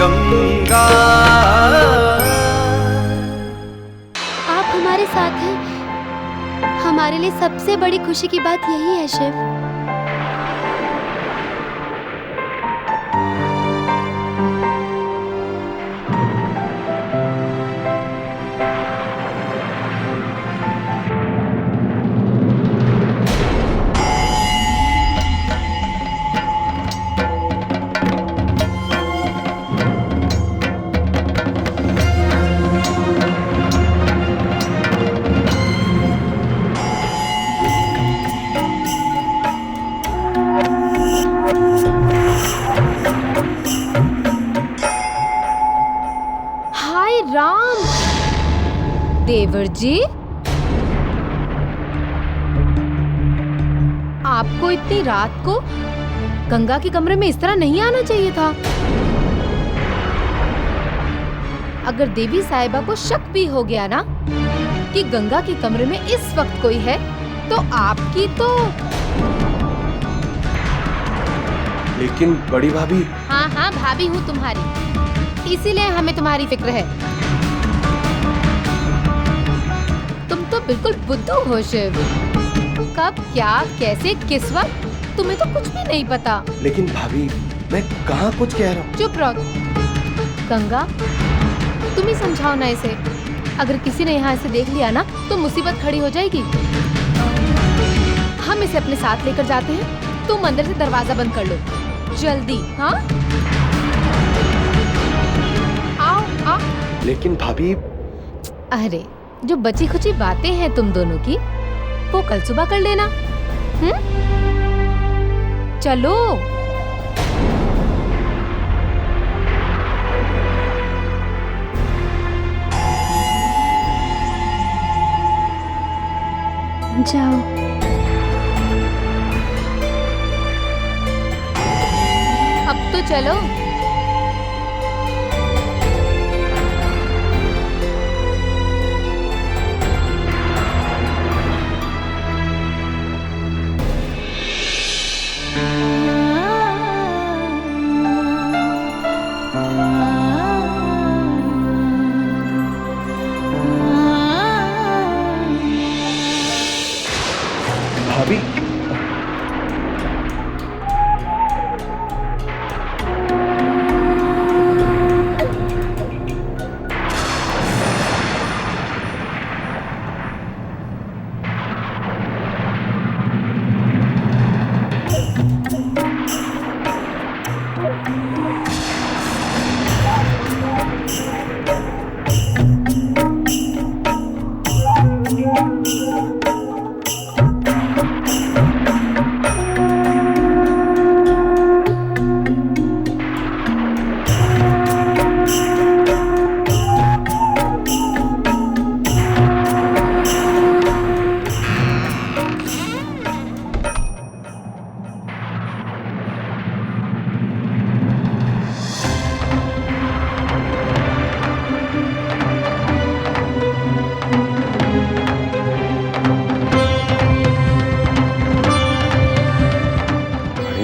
गंगा। आप हमारे साथ हैं, हमारे लिए सबसे बड़ी खुशी की बात यही है शिव। हाय राम देवर जी, आपको इतनी रात को गंगा के कमरे में इस तरह नहीं आना चाहिए था। अगर देवी साहिबा को शक भी हो गया ना कि गंगा के कमरे में इस वक्त कोई है, तो आपकी तो। लेकिन बड़ी भाभी। हाँ हाँ भाभी हूँ तुम्हारी, इसीलिए हमें तुम्हारी फिक्र है। तुम तो बिल्कुल बुद्धू हो शिव, कब क्या कैसे किस वक्त तुम्हें तो कुछ भी नहीं पता। लेकिन भाभी मैं कहाँ कुछ कह रहा हूँ। चुप रहो। गंगा तुम ही समझाओ ना इसे, अगर किसी ने यहाँ इसे देख लिया ना तो मुसीबत खड़ी हो जाएगी। हम इसे अपने साथ लेकर जाते हैं, तुम अंदर से दरवाजा बंद कर लो जल्दी। हाँ आओ आओ। लेकिन भाभी। अरे जो बची खुची बातें हैं तुम दोनों की, वो कल सुबह कर लेना। चलो। जाओ। अब तो चलो। भाभी।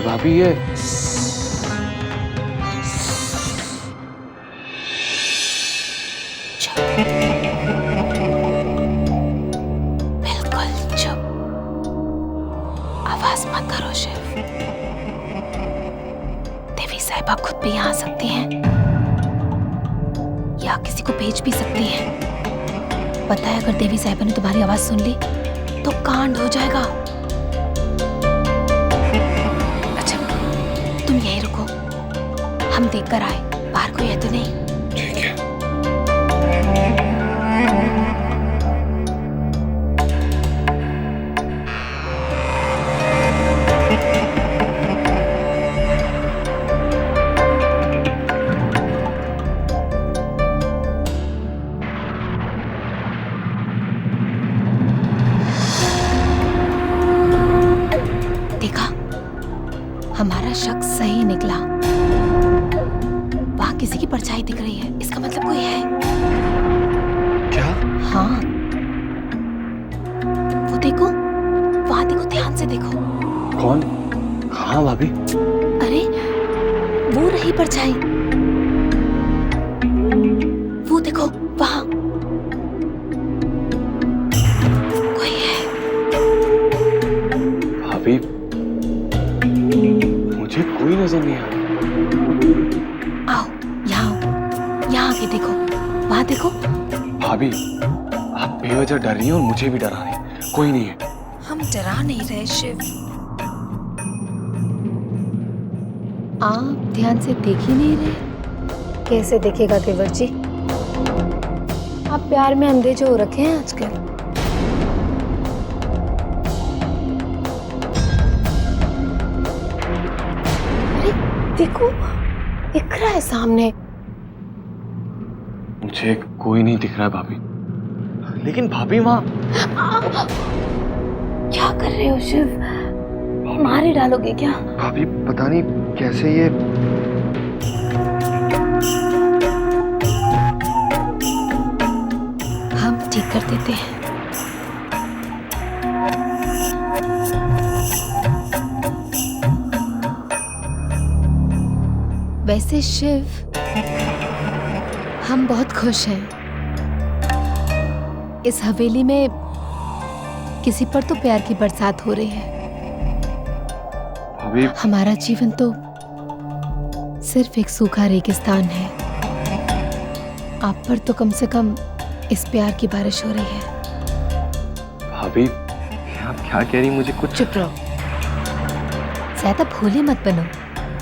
भाभी ये बिल्कुल चुप, आवाज मत करो शिव। देवी साहिबा खुद भी यहाँ आ सकती हैं या किसी को भेज भी सकती हैं। पता है अगर देवी साहिबा ने तुम्हारी आवाज सुन ली तो कांड हो जाएगा। अच्छा तुम यहीं रुको, हम देख कर आए बाहर कोई है तो नहीं। ठीक है। देखा, हमारा शक सही निकला। वहां किसी की परछाई दिख रही है, इसका मतलब कोई है। क्या? हाँ वो देखो, वहां देखो, ध्यान से देखो। कौन? हाँ भाभी। अरे वो रही परछाई। वहाँ कोई है। भाभी, मुझे कोई नजर नहीं आ रहा। आओ, यहाँ आके देखो, वहाँ देखो। भाभी, आप बेवजह डर रही हैं और मुझे भी डरा रही हैं। कोई नहीं है। हम डरा नहीं रहे शिव, आप ध्यान से देख ही नहीं रहे। कैसे देखेगा देवर जी, आप प्यार में अंधे जो हो रखे हैं आजकल। अरे देखो, दिख रहा है सामने। मुझे कोई नहीं दिख रहा है भाभी। लेकिन भाभी वहाँ। क्या कर रहे हो शिव, मार ही डालोगे क्या? भाभी पता नहीं कैसे ये। हम ठीक कर देते हैं। वैसे शिव, हम बहुत खुश हैं। इस हवेली में किसी पर तो प्यार की बरसात हो रही है। भाभी, हमारा जीवन तो सिर्फ एक सूखा रेगिस्तान है। आप पर तो कम से कम इस प्यार की बारिश हो रही है। भाभी, आप क्या कह रही, मुझे कुछ। चुप रहो, ज्यादा भोले मत बनो,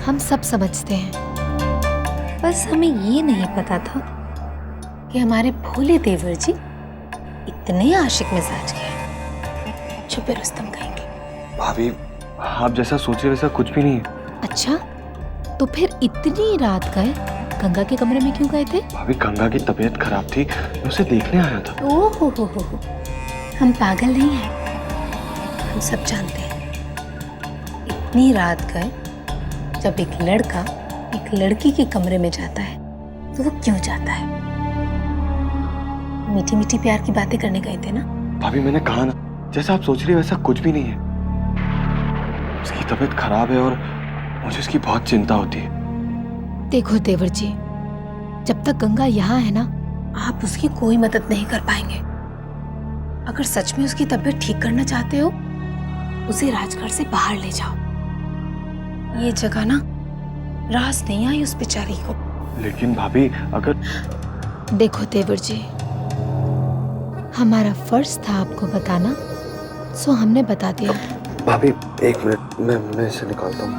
हम सब समझते हैं। बस हमें ये नहीं पता था कि हमारे भोले देवर जी इतने आशिक मिजाज के हैं। छुपे रुस्तम कहेंगे। भाभी, आप जैसा सोचे वैसा कुछ भी नहीं है। अच्छा, तो फिर इतनी रात गए गंगा के कमरे में क्यों गए थे? भाभी, गंगा की तबीयत खराब थी, मैं उसे देखने आया था। ओहो हो, हम पागल नहीं हैं, हम सब जानते हैं। इतनी रात गए, जब एक लड़का एक लड़की के कमरे में जाता है तो वो क्यों जाता है? मीठी मीठी प्यार की बातें करने गए थे ना? भाभी, मैंने कहा ना, जैसा आप सोच रही है वैसा कुछ भी नहीं है। उसकी तबीयत खराब है और मुझे उसकी बहुत चिंता होती है। देखो देवर जी, जब तक गंगा यहाँ है ना, आप उसकी कोई मदद नहीं कर पाएंगे। अगर सच में उसकी तबीयत ठीक करना चाहते हो, उसे राजगढ़ से बाहर ले जाओ। ये जगह ना रास नहीं आई उस बेचारी को। लेकिन भाभी, अगर। देखो देवर जी, हमारा फर्ज था आपको बताना, सो हमने बता दिया। भाभी, एक मिनट, मैं इसे निकालता हूँ।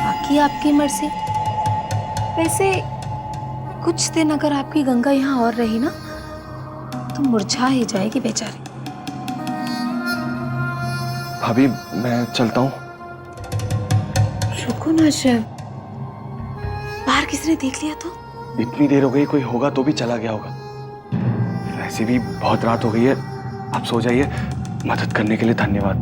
बाकी आपकी मर्जी। वैसे कुछ दिन अगर आपकी गंगा यहाँ और रही ना, तो मुरझा ही जाएगी बेचारी। भाभी, मैं चलता हूँ। रुको ना शिव, बाहर किसी ने देख लिया तो? इतनी देर हो गई, कोई होगा तो भी चला गया होगा। वैसे भी बहुत रात हो गई है, आप सो जाइए। मदद करने के लिए धन्यवाद।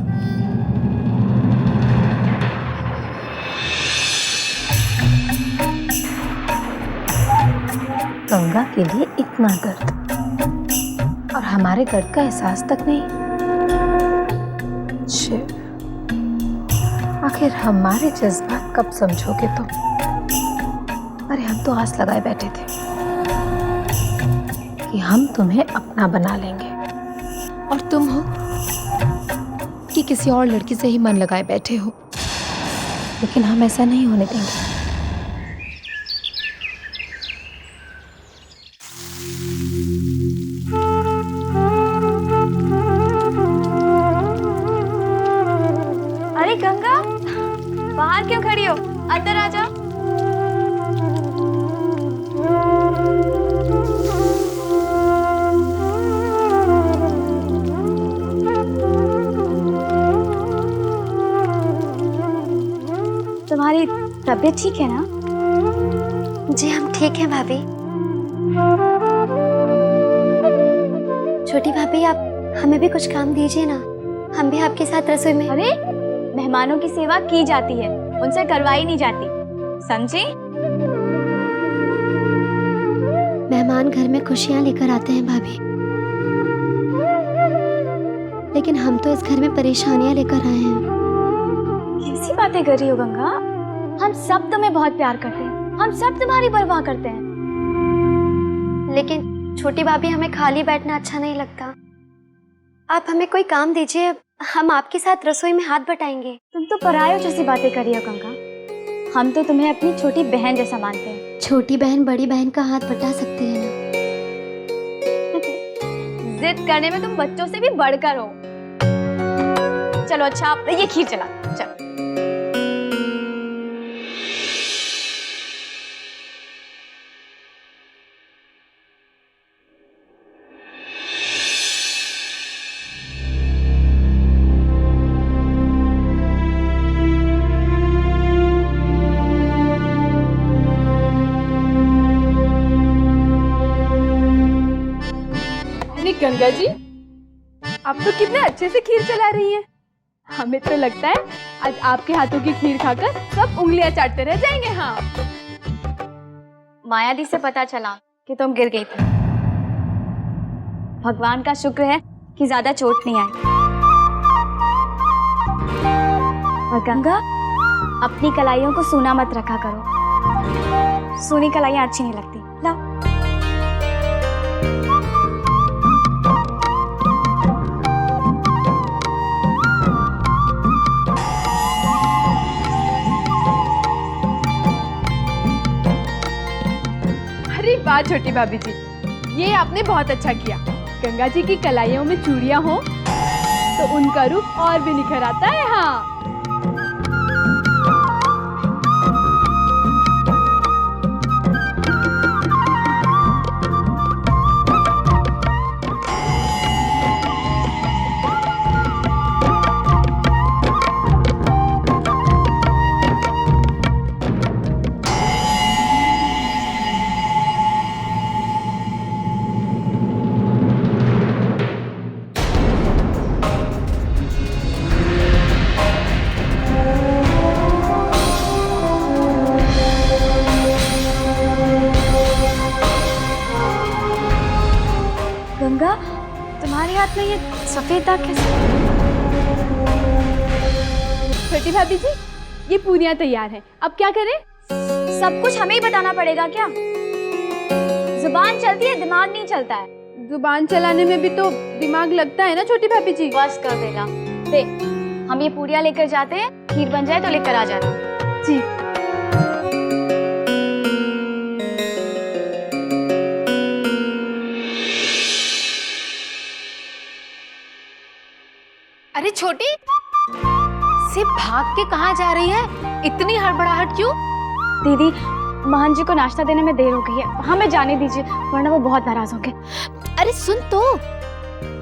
गंगा के लिए इतना दर्द और हमारे दर्द का एहसास तक नहीं। शिव, आखिर हमारे जज्बात कब समझोगे तुम? अरे हम तो आस लगाए बैठे थे कि हम तुम्हें अपना बना लेंगे, और तुम हो कि किसी और लड़की से ही मन लगाए बैठे हो। लेकिन हम ऐसा नहीं होने देंगे। अरे गंगा, बाहर क्यों खड़ी हो? अंदर आ जाओ। तुम्हारी तबीयत ठीक है ना? जी हम ठीक हैं भाभी। छोटी भाभी, आप हमें भी कुछ काम दीजिए ना, हम भी आपके साथ रसोई में। अरे, मेहमानों की सेवा की जाती है, उनसे करवाई नहीं जाती, समझी? मेहमान घर में खुशियाँ लेकर आते हैं भाभी, लेकिन हम तो इस घर में परेशानियाँ लेकर आए हैं। कैसी बातें कर रही हो गंगा? हम सब तुम्हें बहुत प्यार करते हैं, हम सब तुम्हारी परवाह करते हैं। लेकिन छोटी भाभी हमें खाली बैठना अच्छा नहीं लगता। आप हमें कोई काम दीजिए, हम आपके साथ रसोई में हाथ बटाएंगे। तुम तो परायों जैसी बातें करी हो गंगा। हम तो तुम्हें अपनी छोटी बहन जैसा मानते हैं। छोटी बहन बड़ी बहन का हाथ बटा सकती है ना। जिद करने में तुम बच्चों से भी बढ़कर हो। चलो अच्छा, आप ये खीर चला। चलो। गंगा जी, आप तो कितने अच्छे से खीर चला रही हैं। हमें तो लगता है आज आपके हाथों की खीर खाकर सब उंगलियां चाटते रह जाएंगे। हाँ, माया दी से पता चला कि तुम गिर गई थी। भगवान का शुक्र है कि ज्यादा चोट नहीं आई। और गंगा, अपनी कलाइयों को सूना मत रखा करो। सूनी कलाइयां अच्छी नहीं लगती। लाओ। वाह छोटी भाभी जी, ये आपने बहुत अच्छा किया। गंगा जी की कलाइयों में चूड़ियां हो तो उनका रूप और भी निखर आता है। हाँ, गंगा, तुम्हारे हाथ में ये सफेद दाग कैसे? छोटी भाभी जी, ये पूरियां तैयार हैं। अब क्या करें? सब कुछ हमें ही बताना पड़ेगा क्या? जुबान चलती है, दिमाग नहीं चलता है। जुबान चलाने में भी तो दिमाग लगता है ना छोटी भाभी जी। बस कर देगा। दे, हम ये पूरियां लेकर जाते हैं, खीर बन जाए तो लेकर आ जाना। जी। अरे छोटी, से भाग के कहाँ जा रही है? इतनी हड़बड़ाहट क्यों? दीदी, महान जी को नाश्ता देने में देर हो गई है, हमें जाने दीजिए वरना वो बहुत नाराज होंगे। अरे सुन तो,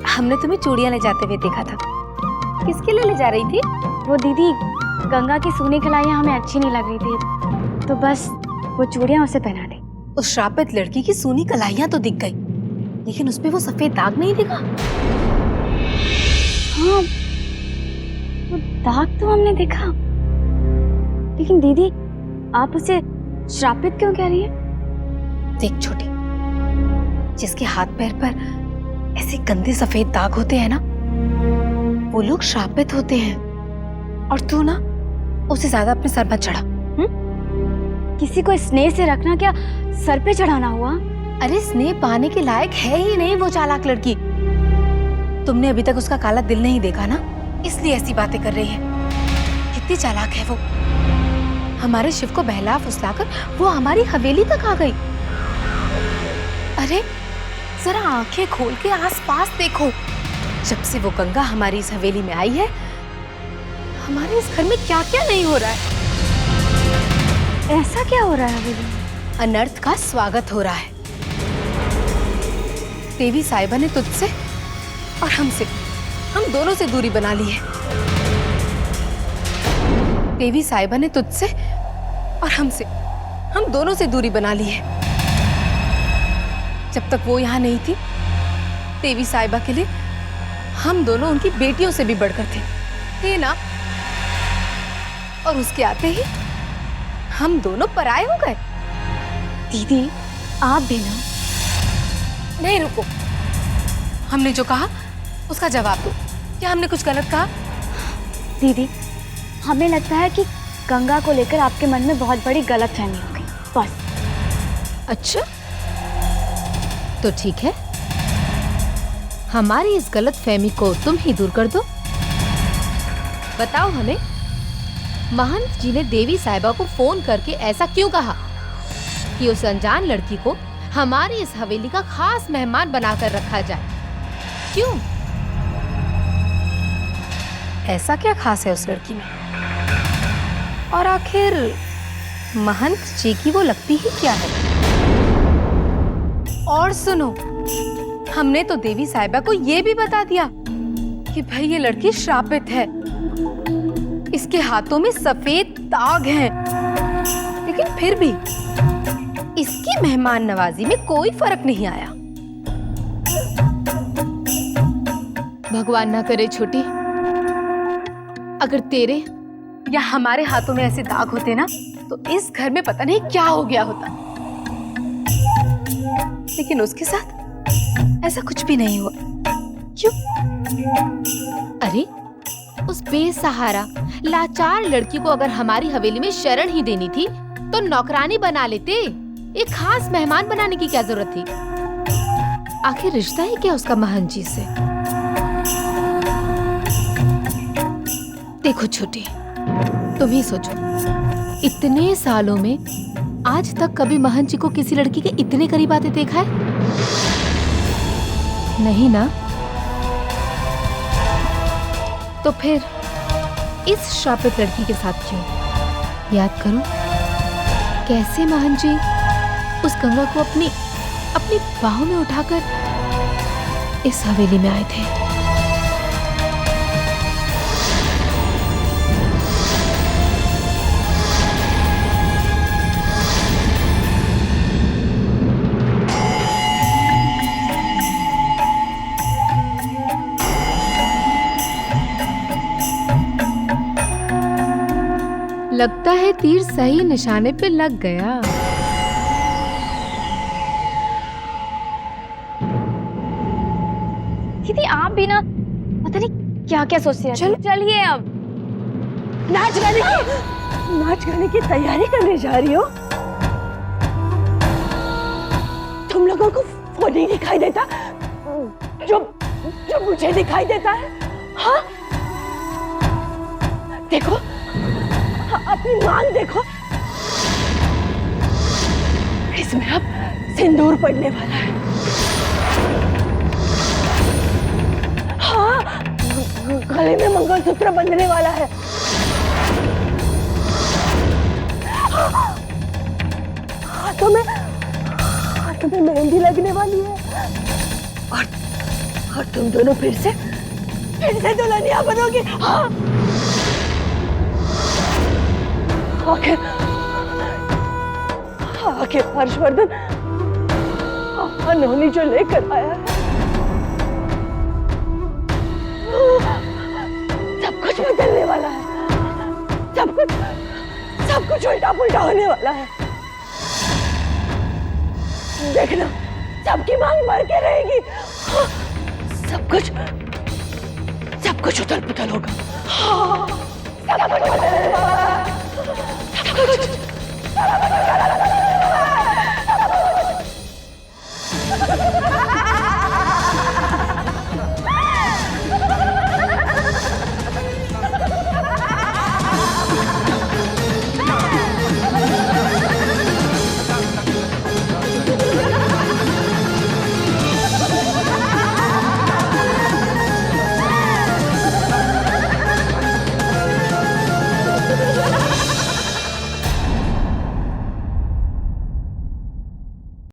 हमने तुम्हें चूड़ियां ले जाते हुए देखा था। किसके लिए ले जा रही थी? वो दीदी, गंगा की सूनी कलाइयाँ हमें अच्छी नहीं लग रही थी, तो बस वो चूड़ियां उसे पहना दी। उस श्रापित लड़की की सूनी कलाइयां तो दिख गई, लेकिन उसपे वो सफेद दाग नहीं दिखा। हाँ, वो दाग तो हमने देखा, लेकिन दीदी आप उसे श्रापित क्यों कह रही है? देख छोटी, जिसके हाथ पैर पर ऐसे गंदे सफेद दाग होते हैं ना, वो लोग श्रापित होते हैं। और तू ना उसे ज्यादा अपने सर मत चढ़ा। किसी को स्नेह से रखना क्या सर पे चढ़ाना हुआ? अरे स्नेह पाने के लायक है ही नहीं वो चालाक लड़की। तुमने अभी तक उसका काला दिल नहीं देखा ना, इसलिए ऐसी बातें कर रही है। कितनी चालाक है वो। हमारे शिव को बहला फुसलाकर वो हमारी हवेली तक आ गई। अरे जरा आंखें खोल के आसपास देखो, जब से वो गंगा हमारी इस हवेली में आई है, हमारे इस घर में क्या क्या नहीं हो रहा है। ऐसा क्या हो रहा है हवेली में? अनर्थ का स्वागत हो रहा है। देवी साहिबा ने तुझसे और हमसे, हम दोनों से दूरी बना ली है। देवी साहिबा ने तुझसे और हमसे, हम दोनों से दूरी बना ली है। जब तक वो यहाँ नहीं थी, देवी साहिबा के लिए हम दोनों उनकी बेटियों से भी बढ़कर थे ना। और उसके आते ही हम दोनों पराये हो गए। दीदी आप भी ना। नहीं रुको, हमने जो कहा उसका जवाब दो। क्या हमने कुछ गलत कहा? दीदी हमें लगता है कि गंगा को लेकर आपके मन में बहुत बड़ी गलतफहमी हो गई, बस। अच्छा, तो ठीक है, हमारी इस गलत फहमी को तुम ही दूर कर दो। बताओ हमें, महंत जी ने देवी साहिबा को फोन करके ऐसा क्यों कहा कि उस अनजान लड़की को हमारी इस हवेली का खास मेहमान बनाकर रखा जाए? क्यों? ऐसा क्या खास है उस लड़की में? और आखिर महंत जी की वो लगती ही क्या है? और सुनो, हमने तो देवी साहिबा को ये भी बता दिया कि भाई ये लड़की श्रापित है, इसके हाथों में सफेद दाग हैं, लेकिन फिर भी इसकी मेहमान नवाजी में कोई फर्क नहीं आया। भगवान ना करे छोटी, अगर तेरे या हमारे हाथों में ऐसे दाग होते ना तो इस घर में पता नहीं क्या हो गया होता। लेकिन उसके साथ ऐसा कुछ भी नहीं हुआ। क्यों? अरे उस बेसहारा लाचार लड़की को अगर हमारी हवेली में शरण ही देनी थी तो नौकरानी बना लेते। एक खास मेहमान बनाने की क्या जरूरत थी? आखिर रिश्ता ही क्या उसका महंत जी से? देखो छोटी, तुम ही सोचो, इतने सालों में आज तक कभी महंत जी को किसी लड़की के इतने करीब आते देखा है? नहीं ना? तो फिर इस श्रापित लड़की के साथ क्यों? याद करो कैसे महंत जी उस गंगा को अपनी बाहों में उठाकर इस हवेली में आए थे। लगता है तीर सही निशाने पे लग गया। दीदी आप भी ना पता नहीं क्या क्या सोचती रहती हैं। चलिए अब नाच गाने की तैयारी करने जा रही हो? तुम लोगों को वो नहीं दिखाई देता जो मुझे दिखाई देता है? हाँ, देखो अपनी मांग देखो, इसमें अब सिंदूर पड़ने वाला है। हाँ, गले में मंगलसूत्र बंधने वाला है। हाथों में मेहंदी लगने वाली है। और तुम दोनों फिर से दुल्हनिया बनोगी। हाँ, आखिर हर्षवर्धन अनहोनी जो लेकर आया है, सब कुछ बदलने वाला है। सब कुछ उल्टा पुल्टा होने वाला है। देखना, सबकी मांग भर के रहेगी। सब कुछ उथल पुथल होगा। सब कुछ बदलने वाला है। सब कुछ